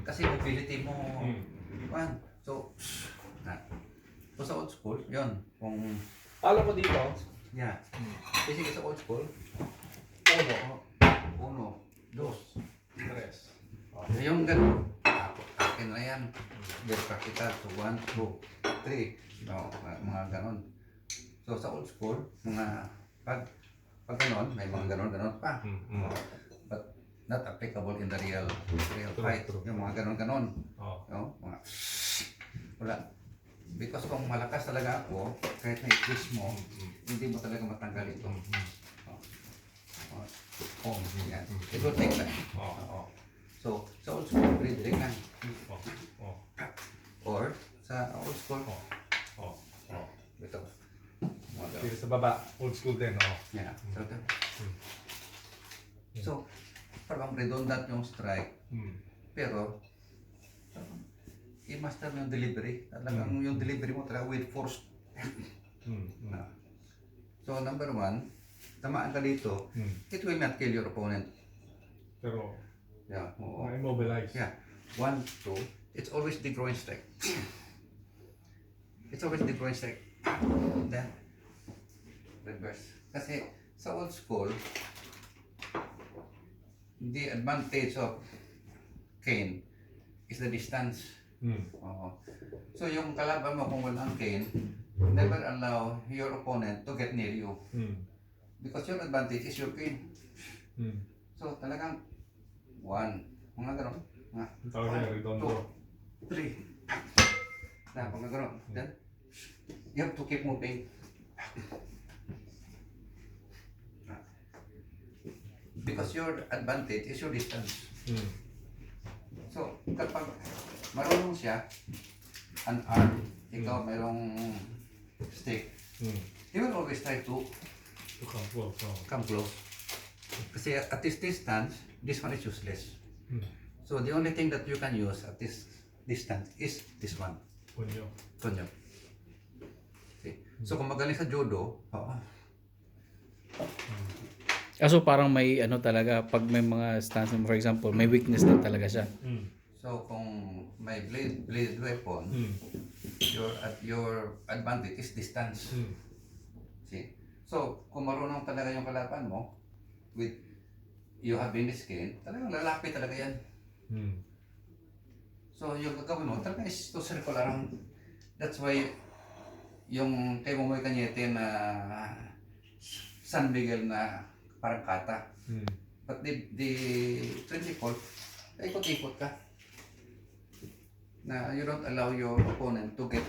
Kasi mobility mo, Mm. one. So, na. So sa old school, yun. Kung, Alam mo dito, yeah. Kasi sa old school, uno, uno, dos. tres. Yung ganun, akin na yan. Get practical. So, 1, 2, 3. No, mga ganon. So, sa old school, pag ganon, may mga ganon pa. But not applicable in the real fight. True. Yung mga ganon. Oh. No? Wala. Because kung malakas talaga ako, kahit na i-twist mo, hindi mo talaga matanggal ito. Yan. It will take time. So, sa old school, direct lang. Or, sa old school, ito. Dito sa baba, old school din, Yeah. So, parang redundant yung strike. Pero, i-master mo yung delivery. Talagang yung delivery mo talaga with force. So, number 1, tamaan ka dito, it will not kill your opponent. Pero, Yeah. Oo. ma-immobilize. Yeah. 1, 2, it's always the groin strike. It's always the groin strike. Then, reverse. Kasi sa old school, the advantage of cane is the distance. Oo. So yung kalaban mo kung walang cane, never allow your opponent to get near you. Because your advantage is your cane. So talagang 1, mga gano'n. Tawag niya, redondo. 3. Na, mga gano'n. Then, you have to keep moving. Because your advantage is your distance. So, kapag marunong siya, an arm, ikaw mayroong stick, he will always try to come close. Kasi at this distance, this one is useless. So the only thing that you can use at this distance is this one. Punyo. Punyo. Okay. So kung magaling sa judo, So parang may ano talaga, pag may mga stance, for example, may weakness din talaga siya. so kung may blade weapon, your advantage is distance. See? So kung marunong talaga yung kalaban mo, with you have been skin, talagang lalapit talaga yan. So yung gagawin mo, talaga is to circle around. That's why yung kay Momoy Cañete na San Miguel na parang kata. But the principle, ikot-ikot ka. Na you don't allow your opponent to get